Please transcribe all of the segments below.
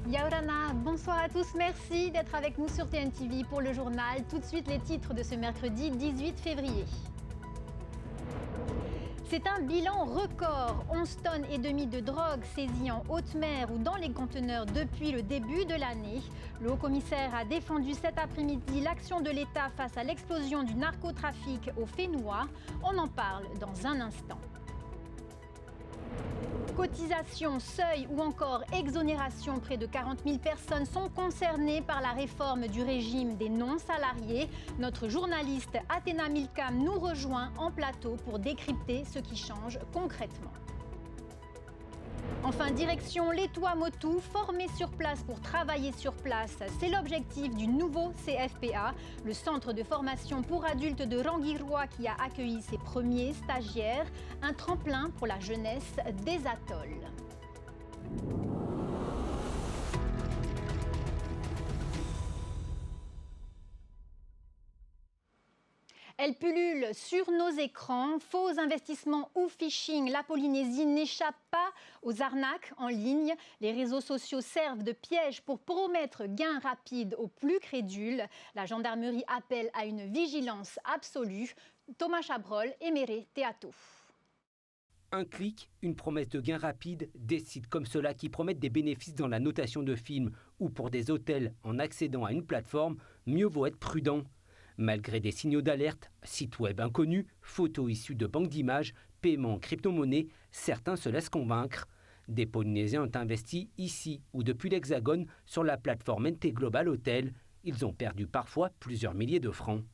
Yaorana, bonsoir à tous, merci d'être avec nous sur TNTV pour le journal. Tout de suite les titres de ce mercredi 18 février. C'est un bilan record, 11 tonnes et demie de drogue saisies en haute mer ou dans les conteneurs depuis le début de l'année. Le haut-commissaire a défendu cet après-midi l'action de l'État face à l'explosion du narcotrafic au Fénois. On en parle dans un instant. Cotisation, seuil ou encore exonération, près de 40 000 personnes sont concernées par la réforme du régime des non-salariés. Notre journaliste Athéna Milcam nous rejoint en plateau pour décrypter ce qui change concrètement. Enfin, direction les Tuamotu, formés sur place pour travailler sur place. C'est l'objectif du nouveau CFPA, le centre de formation pour adultes de Rangiroa qui a accueilli ses premiers stagiaires, un tremplin pour la jeunesse des atolls. Elle pullule sur nos écrans. Faux investissements ou phishing, la Polynésie n'échappe pas aux arnaques en ligne. Les réseaux sociaux servent de piège pour promettre gains rapides aux plus crédules. La gendarmerie appelle à une vigilance absolue. Thomas Chabrol et Méré Théato. Un clic, une promesse de gains rapides, des sites comme ceux-là qui promettent des bénéfices dans la notation de films ou pour des hôtels en accédant à une plateforme, mieux vaut être prudent. Malgré des signaux d'alerte, sites web inconnus, photos issues de banques d'images, paiements en crypto-monnaie, certains se laissent convaincre. Des Polynésiens ont investi ici ou depuis l'Hexagone sur la plateforme NT Global Hotel. Ils ont perdu parfois plusieurs milliers de francs.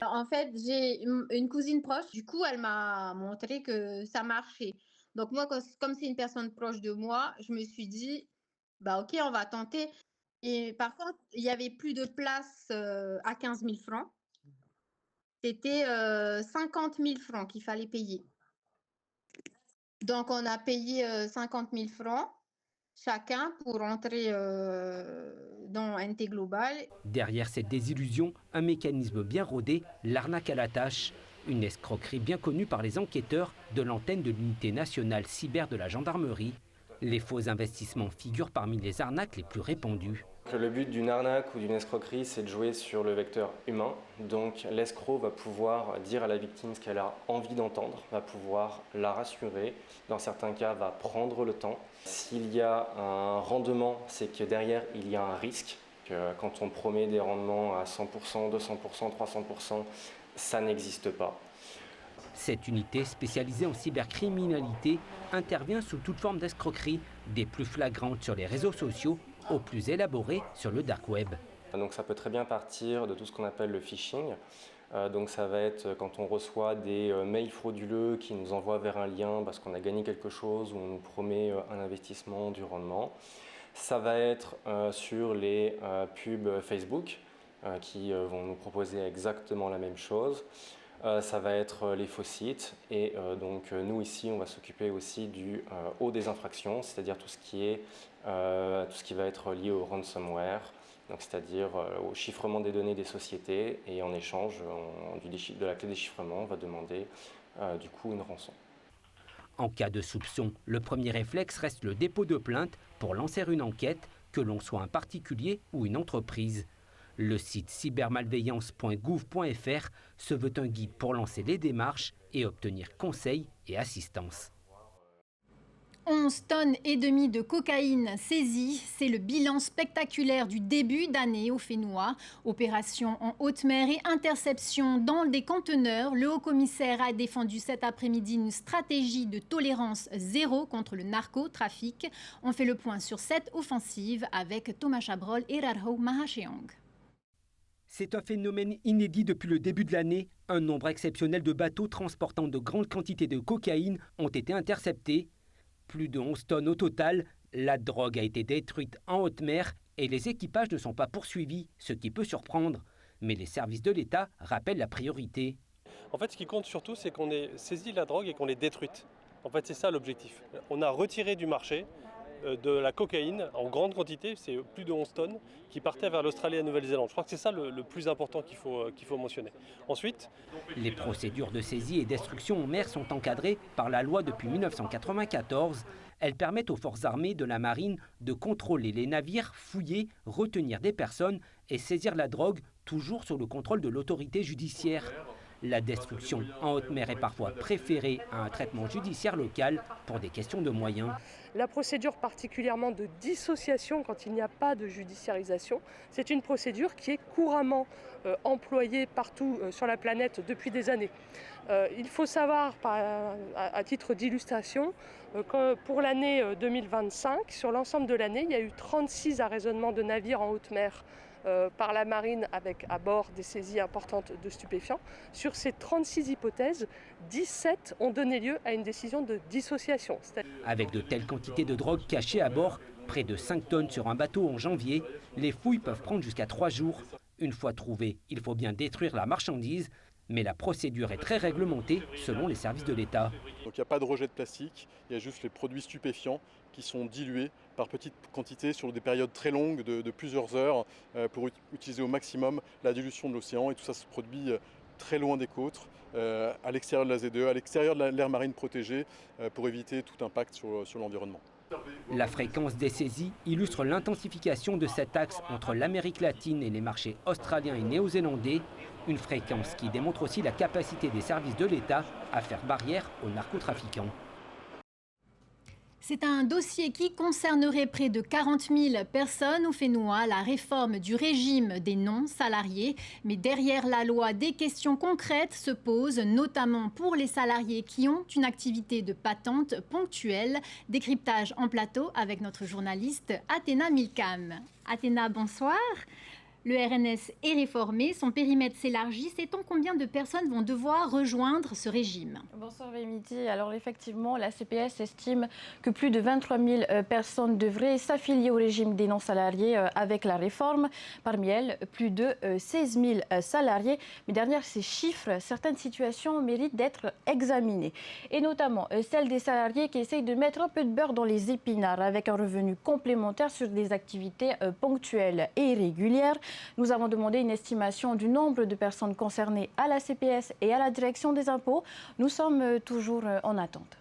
En fait, j'ai une cousine proche. Du coup, elle m'a montré que ça marchait. Donc moi, comme c'est une personne proche de moi, je me suis dit, bah ok, on va tenter. Et par contre, il n'y avait plus de place à 15 000 francs. C'était 50 000 francs qu'il fallait payer. Donc, on a payé 50 000 francs chacun pour entrer dans NT Global. Derrière cette désillusion, un mécanisme bien rodé, l'arnaque à la tâche. Une escroquerie bien connue par les enquêteurs de l'antenne de l'unité nationale cyber de la gendarmerie. Les faux investissements figurent parmi les arnaques les plus répandues. Le but d'une arnaque ou d'une escroquerie, c'est de jouer sur le vecteur humain. Donc l'escroc va pouvoir dire à la victime ce qu'elle a envie d'entendre, va pouvoir la rassurer. Dans certains cas, va prendre le temps. S'il y a un rendement, c'est que derrière, il y a un risque. Quand on promet des rendements à 100%, 200%, 300%, ça n'existe pas. Cette unité spécialisée en cybercriminalité intervient sous toute forme d'escroquerie, des plus flagrantes sur les réseaux sociaux aux plus élaborées sur le dark web. Donc ça peut très bien partir de tout ce qu'on appelle le phishing. Donc ça va être quand on reçoit des mails frauduleux qui nous envoient vers un lien parce qu'on a gagné quelque chose ou on nous promet un investissement, du rendement. Ça va être sur les pubs Facebook qui vont nous proposer exactement la même chose. Ça va être les faux sites et donc nous ici on va s'occuper aussi du haut des infractions, c'est-à-dire tout ce qui va être lié au ransomware, donc c'est-à-dire au chiffrement des données des sociétés et en échange de la clé déchiffrement on va demander du coup une rançon. En cas de soupçon, le premier réflexe reste le dépôt de plainte pour lancer une enquête, que l'on soit un particulier ou une entreprise. Le site cybermalveillance.gouv.fr se veut un guide pour lancer les démarches et obtenir conseils et assistance. 11 tonnes et demie de cocaïne saisie, c'est le bilan spectaculaire du début d'année au Fénois. Opération en haute mer et interception dans des conteneurs. Le haut-commissaire a défendu cet après-midi une stratégie de tolérance zéro contre le narcotrafic. On fait le point sur cette offensive avec Thomas Chabrol et Rarho Mahasheong. C'est un phénomène inédit depuis le début de l'année. Un nombre exceptionnel de bateaux transportant de grandes quantités de cocaïne ont été interceptés. Plus de 11 tonnes au total. La drogue a été détruite en haute mer et les équipages ne sont pas poursuivis, ce qui peut surprendre. Mais les services de l'État rappellent la priorité. En fait, ce qui compte surtout, c'est qu'on ait saisi la drogue et qu'on l'ait détruite. En fait, c'est ça l'objectif. On a retiré du marché de la cocaïne en grande quantité, c'est plus de 11 tonnes, qui partait vers l'Australie et la Nouvelle-Zélande. Je crois que c'est ça le plus important qu'il faut mentionner. Ensuite, les procédures de saisie et destruction en mer sont encadrées par la loi depuis 1994. Elles permettent aux forces armées de la marine de contrôler les navires, fouiller, retenir des personnes et saisir la drogue, toujours sous le contrôle de l'autorité judiciaire. La destruction en haute mer est parfois préférée à un traitement judiciaire local pour des questions de moyens. La procédure particulièrement de dissociation quand il n'y a pas de judiciarisation, c'est une procédure qui est couramment employée partout sur la planète depuis des années. Il faut savoir, à titre d'illustration, que pour l'année 2025, sur l'ensemble de l'année, il y a eu 36 arraisonnements de navires en haute mer par la marine avec à bord des saisies importantes de stupéfiants. Sur ces 36 hypothèses, 17 ont donné lieu à une décision de dissociation. Avec de telles quantités de drogue cachées à bord, près de 5 tonnes sur un bateau en janvier, les fouilles peuvent prendre jusqu'à 3 jours. Une fois trouvée, il faut bien détruire la marchandise, mais la procédure est très réglementée selon les services de l'État. Donc il n'y a pas de rejet de plastique, il y a juste les produits stupéfiants qui sont dilués par petites quantités sur des périodes très longues de plusieurs heures pour utiliser au maximum la dilution de l'océan. Et tout ça se produit très loin des côtes, à l'extérieur de la ZEE, à l'extérieur de l'aire marine protégée pour éviter tout impact sur l'environnement. La fréquence des saisies illustre l'intensification de cet axe entre l'Amérique latine et les marchés australiens et néo-zélandais, une fréquence qui démontre aussi la capacité des services de l'État à faire barrière aux narcotrafiquants. C'est un dossier qui concernerait près de 40 000 personnes au Fénois, la réforme du régime des non-salariés. Mais derrière la loi, des questions concrètes se posent, notamment pour les salariés qui ont une activité de patente ponctuelle. Décryptage en plateau avec notre journaliste Athéna Milcam. Athéna, bonsoir. Le RNS est réformé, son périmètre s'élargit. Sait-on combien de personnes vont devoir rejoindre ce régime? Bonsoir Vémiti. Alors effectivement, la CPS estime que plus de 23 000 personnes devraient s'affilier au régime des non-salariés avec la réforme. Parmi elles, plus de 16 000 salariés. Mais derrière ces chiffres, certaines situations méritent d'être examinées. Et notamment celle des salariés qui essayent de mettre un peu de beurre dans les épinards avec un revenu complémentaire sur des activités ponctuelles et irrégulières. Nous avons demandé une estimation du nombre de personnes concernées à la CPS et à la direction des impôts. Nous sommes toujours en attente.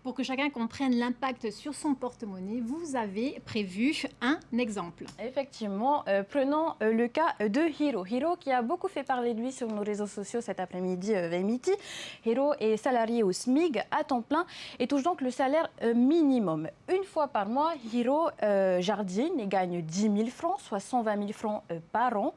Pour que chacun comprenne l'impact sur son porte-monnaie, vous avez prévu un exemple. Effectivement, prenons le cas de Hiro. Hiro qui a beaucoup fait parler de lui sur nos réseaux sociaux cet après-midi, Vémiti. Hiro est salarié au SMIG à temps plein et touche donc le salaire minimum. Une fois par mois, Hiro jardine et gagne 10 000 francs, soit 120 000 francs par an.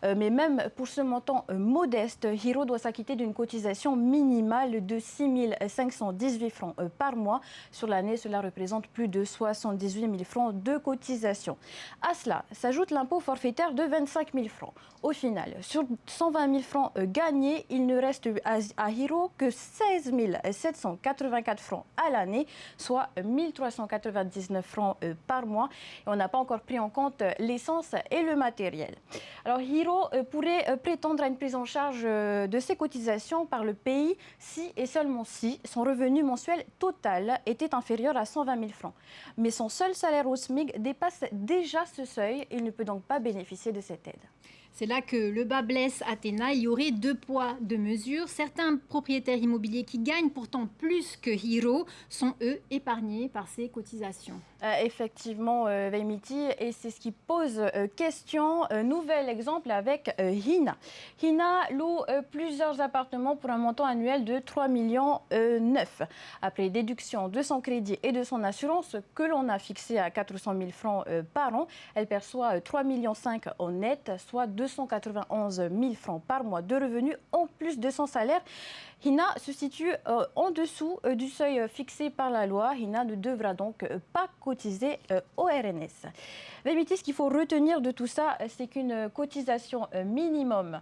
Mais même pour ce montant modeste, Hiro doit s'acquitter d'une cotisation minimale de 6 518 francs par mois. Sur l'année, cela représente plus de 78 000 francs de cotisation. À cela s'ajoute l'impôt forfaitaire de 25 000 francs. Au final, sur 120 000 francs gagnés, il ne reste à Hiro que 16 784 francs à l'année, soit 1 399 francs par mois. Et on n'a pas encore pris en compte l'essence et le matériel. Alors Hiro pourrait prétendre à une prise en charge de ses cotisations par le pays si et seulement si son revenu mensuel total était inférieur à 120 000 francs. Mais son seul salaire au SMIC dépasse déjà ce seuil. Il ne peut donc pas bénéficier de cette aide. C'est là que le bas blesse, Athéna. Il y aurait 2 poids, 2 mesures. Certains propriétaires immobiliers qui gagnent pourtant plus que Hiro sont, eux, épargnés par ces cotisations. Effectivement, Vémiti, et c'est ce qui pose question. Nouvel exemple avec Hina. Hina loue plusieurs appartements pour un montant annuel de 3,9 millions. Après déduction de son crédit et de son assurance, que l'on a fixé à 400 000 francs par an, elle perçoit 3,5 millions en net, soit 291 000 francs par mois de revenus en plus de son salaire. Hina se situe en dessous du seuil fixé par la loi. Hina ne devra donc pas cotiser au RNS. Vémiti, ce qu'il faut retenir de tout ça, c'est qu'une cotisation minimum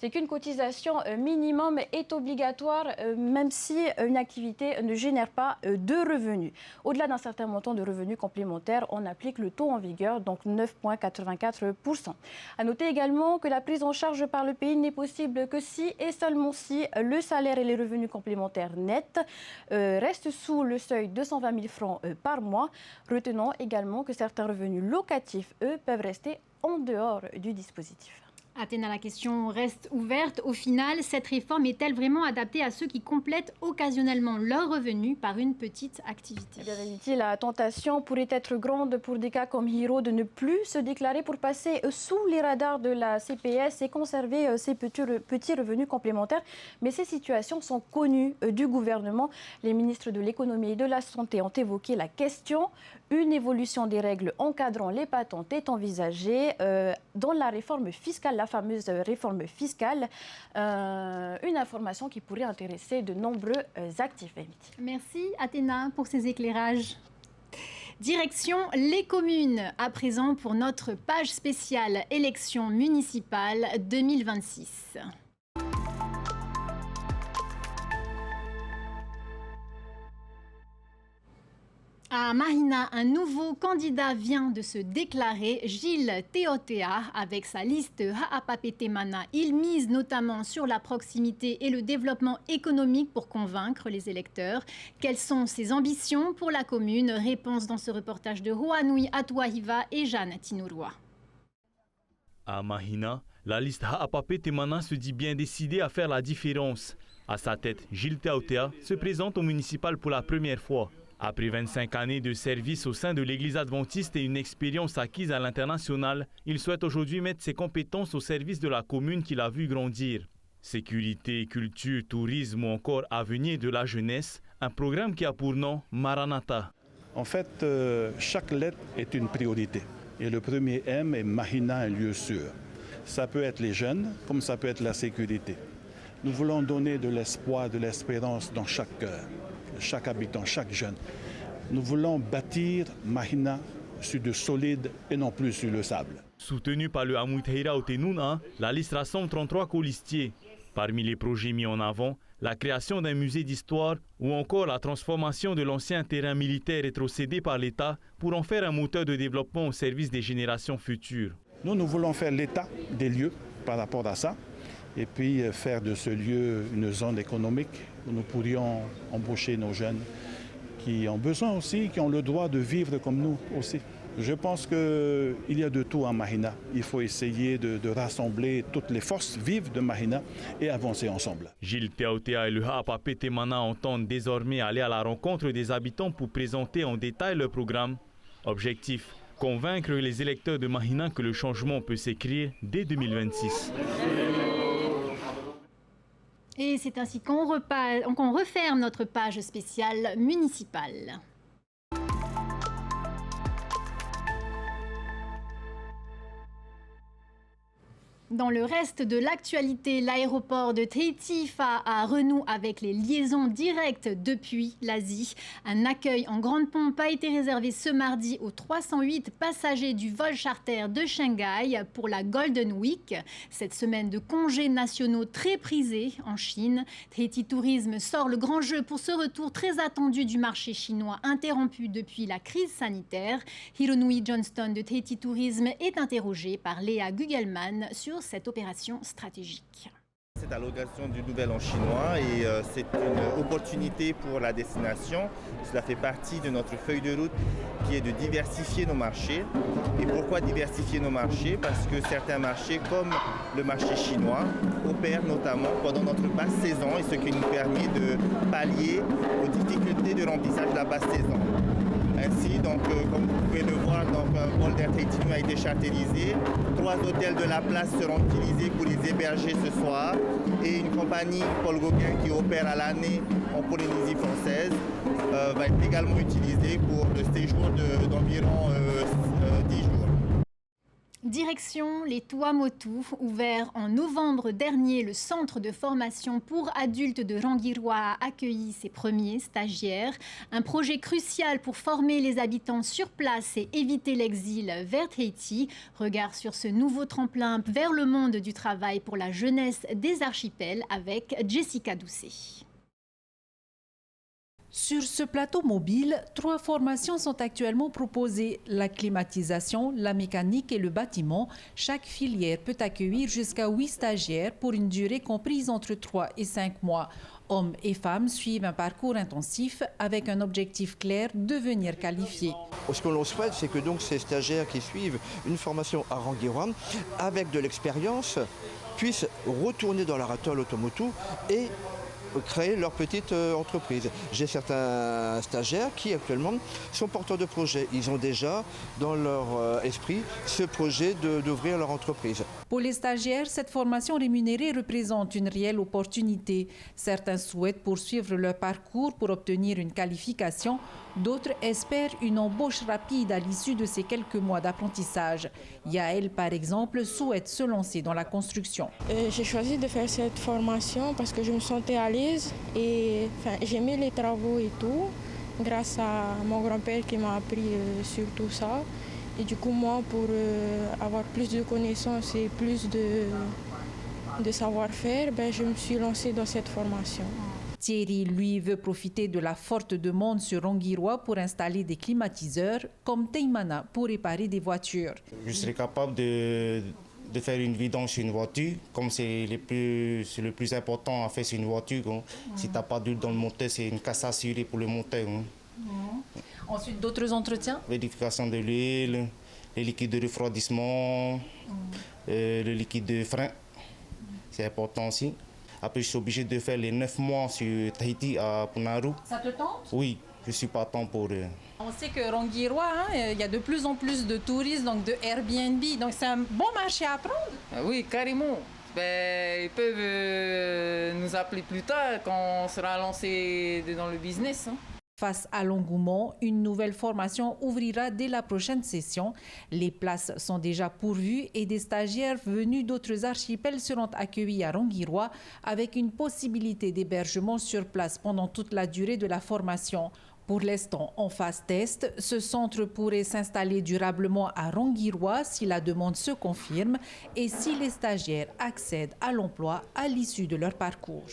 c'est qu'une cotisation minimum est obligatoire, même si une activité ne génère pas de revenus. Au-delà d'un certain montant de revenus complémentaires, on applique le taux en vigueur, donc 9,84%. À noter également que la prise en charge par le pays n'est possible que si et seulement si le salaire et les revenus complémentaires nets restent sous le seuil de 120 000 francs par mois. Retenons également que certains revenus locatifs, eux, peuvent rester en dehors du dispositif. Athéna, la question reste ouverte. Au final, cette réforme est-elle vraiment adaptée à ceux qui complètent occasionnellement leurs revenus par une petite activité? Bien évidemment, la tentation pourrait être grande pour des cas comme Hiro de ne plus se déclarer pour passer sous les radars de la CPS et conserver ses petits revenus complémentaires. Mais ces situations sont connues du gouvernement. Les ministres de l'économie et de la santé ont évoqué la question. Une évolution des règles encadrant les patentes est envisagée dans la réforme fiscale, la fameuse réforme fiscale. Une information qui pourrait intéresser de nombreux actifs. Merci Athéna pour ces éclairages. Direction les communes, à présent pour notre page spéciale élections municipales 2026. À Mahina, un nouveau candidat vient de se déclarer, Gilles Teotea, avec sa liste Ha'apapetemana. Il mise notamment sur la proximité et le développement économique pour convaincre les électeurs. Quelles sont ses ambitions pour la commune? Réponse dans ce reportage de Roanoui Atuahiva et Jeanne Tinouroua. À Mahina, la liste Ha'apapetemana se dit bien décidée à faire la différence. À sa tête, Gilles Teotea se présente au municipal pour la première fois. Après 25 années de service au sein de l'Église adventiste et une expérience acquise à l'international, il souhaite aujourd'hui mettre ses compétences au service de la commune qu'il a vu grandir. Sécurité, culture, tourisme ou encore avenir de la jeunesse, un programme qui a pour nom Maranatha. En fait, chaque lettre est une priorité. Et le premier M est Mahina, un lieu sûr. Ça peut être les jeunes, comme ça peut être la sécurité. Nous voulons donner de l'espoir, de l'espérance dans chaque cœur. Chaque habitant, chaque jeune. Nous voulons bâtir Mahina sur de solide et non plus sur le sable. Soutenu par le Hamoutheira Otenuna, la liste rassemble 33 colistiers. Parmi les projets mis en avant, la création d'un musée d'histoire ou encore la transformation de l'ancien terrain militaire rétrocédé par l'État pour en faire un moteur de développement au service des générations futures. Nous voulons faire l'état des lieux par rapport à ça et puis faire de ce lieu une zone économique où nous pourrions embaucher nos jeunes qui ont besoin aussi, qui ont le droit de vivre comme nous aussi. Je pense qu'il y a de tout à Mahina. Il faut essayer de rassembler toutes les forces vives de Mahina et avancer ensemble. Gilles Teotea et le Ha'apapetemana entendent désormais aller à la rencontre des habitants pour présenter en détail leur programme. Objectif, convaincre les électeurs de Mahina que le changement peut s'écrire dès 2026. Et c'est ainsi qu'on referme notre page spéciale municipale. Dans le reste de l'actualité, l'aéroport de Tehitifa a renoue avec les liaisons directes depuis l'Asie. Un accueil en grande pompe a été réservé ce mardi aux 308 passagers du vol charter de Shanghai pour la Golden Week. Cette semaine de congés nationaux très prisés en Chine. Tahiti Tourisme sort le grand jeu pour ce retour très attendu du marché chinois interrompu depuis la crise sanitaire. Hironui Johnston de Tahiti Tourisme est interrogé par Léa Gugelman sur cette opération stratégique. C'est à l'occasion du Nouvel An chinois et c'est une opportunité pour la destination. Cela fait partie de notre feuille de route qui est de diversifier nos marchés. Et pourquoi diversifier nos marchés? Parce que certains marchés, comme le marché chinois, opèrent notamment pendant notre basse saison et ce qui nous permet de pallier aux difficultés de remplissage de la basse saison. Ainsi, donc, comme vous pouvez le voir, un vol d'Air Tahiti a été charterisé. 3 hôtels de la place seront utilisés pour les héberger ce soir. Et une compagnie, Paul Gauguin, qui opère à l'année en Polynésie française, va être également utilisée pour le séjour d'environ 10 jours. Direction les Tuamotu, ouvert en novembre dernier, le centre de formation pour adultes de Rangiroa a accueilli ses premiers stagiaires. Un projet crucial pour former les habitants sur place et éviter l'exil vers Tahiti. Regard sur ce nouveau tremplin vers le monde du travail pour la jeunesse des archipels avec Jessica Doucet. Sur ce plateau mobile, 3 formations sont actuellement proposées. La climatisation, la mécanique et le bâtiment. Chaque filière peut accueillir jusqu'à 8 stagiaires pour une durée comprise entre 3 et 5 mois. Hommes et femmes suivent un parcours intensif avec un objectif clair, devenir qualifiés. Ce que l'on souhaite, c'est que donc ces stagiaires qui suivent une formation à Rangiroa, avec de l'expérience, puissent retourner dans leur atoll Tuamotu et créer leur petite entreprise. J'ai certains stagiaires qui actuellement sont porteurs de projets. Ils ont déjà dans leur esprit ce projet d'ouvrir leur entreprise. Pour les stagiaires, cette formation rémunérée représente une réelle opportunité. Certains souhaitent poursuivre leur parcours pour obtenir une qualification. D'autres espèrent une embauche rapide à l'issue de ces quelques mois d'apprentissage. Yael, par exemple, souhaite se lancer dans la construction. J'ai choisi de faire cette formation parce que je me sentais à l'aise et j'aimais les travaux et tout, grâce à mon grand-père qui m'a appris sur tout ça. Et du coup, moi, pour avoir plus de connaissances et plus de savoir-faire, je me suis lancée dans cette formation. Thierry, lui, veut profiter de la forte demande sur Rangiroa pour installer des climatiseurs, comme Teimana pour réparer des voitures. Je serais capable de faire une vidange sur une voiture, comme c'est le plus important à faire sur une voiture. Si tu n'as pas d'huile dans le moteur, c'est une casse assurée pour le moteur. Ensuite, d'autres entretiens? Vérification de l'huile, les liquides de refroidissement, le liquide de frein, c'est important aussi. Après, je suis obligé de faire les 9 mois sur Tahiti à Punaru. Ça te tente? Oui, je suis partant pour... On sait que Rangiroa, il y a de plus en plus de touristes, donc de Airbnb. Donc c'est un bon marché à prendre? Oui, carrément. Ils peuvent nous appeler plus tard quand on sera lancé dans le business. Face à l'engouement, une nouvelle formation ouvrira dès la prochaine session. Les places sont déjà pourvues et des stagiaires venus d'autres archipels seront accueillis à Rangiroa avec une possibilité d'hébergement sur place pendant toute la durée de la formation. Pour l'instant, en phase test, ce centre pourrait s'installer durablement à Rangiroa si la demande se confirme et si les stagiaires accèdent à l'emploi à l'issue de leur parcours.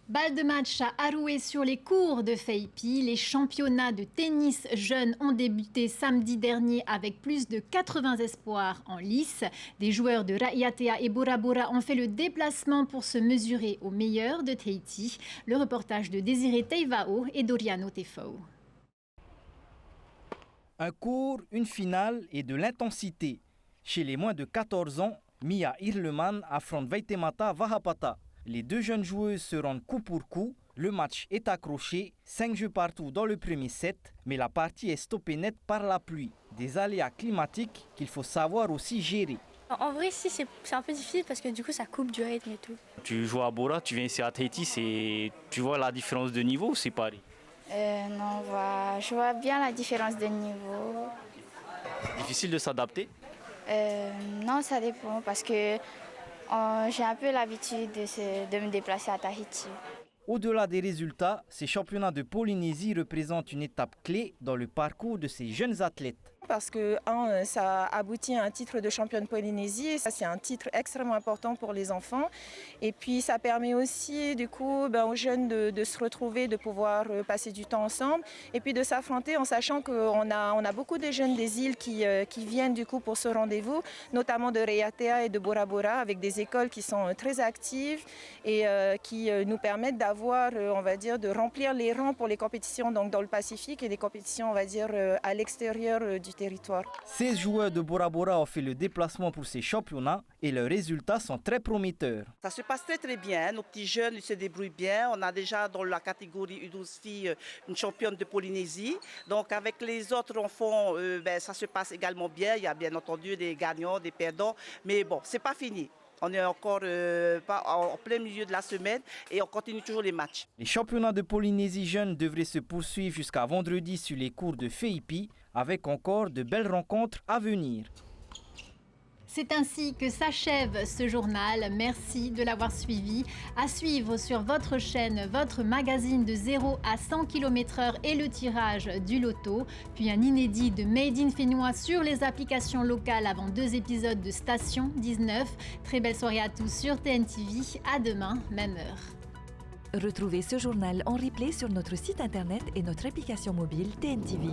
Balle de match à Aroué sur les cours de Feipi. Les championnats de tennis jeunes ont débuté samedi dernier avec plus de 80 espoirs en lice. Des joueurs de Raiatea et Bora Bora ont fait le déplacement pour se mesurer aux meilleurs de Tahiti. Le reportage de Désiré Teivao et Doriano Tefau. Un cours, une finale et de l'intensité. Chez les moins de 14 ans, Mia Irleman affronte Vaitemata Vahapata. Les deux jeunes joueuses se rendent coup pour coup. Le match est accroché, 5 jeux partout dans le premier set, mais la partie est stoppée net par la pluie. Des aléas climatiques qu'il faut savoir aussi gérer. En vrai, si, c'est un peu difficile parce que du coup, ça coupe du rythme et tout. Tu joues à Bora, tu viens ici à Tahiti, tu vois la différence de niveau ou c'est pareil? Non, je vois bien la différence de niveau. Difficile de s'adapter? Non, ça dépend parce que j'ai un peu l'habitude de me déplacer à Tahiti. Au-delà des résultats, ces championnats de Polynésie représentent une étape clé dans le parcours de ces jeunes athlètes. Parce que ça aboutit à un titre de championne Polynésie. Ça, c'est un titre extrêmement important pour les enfants. Et puis, ça permet aussi du coup, aux jeunes de se retrouver, de pouvoir passer du temps ensemble. Et puis de s'affronter en sachant qu'on a beaucoup de jeunes des îles qui viennent du coup pour ce rendez-vous, notamment de Raiatea et de Bora Bora, avec des écoles qui sont très actives et qui nous permettent d'avoir, on va dire, de remplir les rangs pour les compétitions donc dans le Pacifique et des compétitions, on va dire, à l'extérieur du territoire. 16 joueurs de Bora Bora ont fait le déplacement pour ces championnats et leurs résultats sont très prometteurs. Ça se passe très bien, nos petits jeunes ils se débrouillent bien. On a déjà dans la catégorie U12 filles une championne de Polynésie. Donc avec les autres enfants, ça se passe également bien. Il y a bien entendu des gagnants, des perdants, mais bon, c'est pas fini. On est encore pas en plein milieu de la semaine et on continue toujours les matchs. Les championnats de Polynésie jeunes devraient se poursuivre jusqu'à vendredi sur les cours de Feipi avec encore de belles rencontres à venir. C'est ainsi que s'achève ce journal. Merci de l'avoir suivi. À suivre sur votre chaîne, votre magazine de 0 à 100 km/h et le tirage du loto. Puis un inédit de Made in Fénois sur les applications locales avant 2 épisodes de Station 19. Très belle soirée à tous sur TNTV. À demain, même heure. Retrouvez ce journal en replay sur notre site internet et notre application mobile TNTV.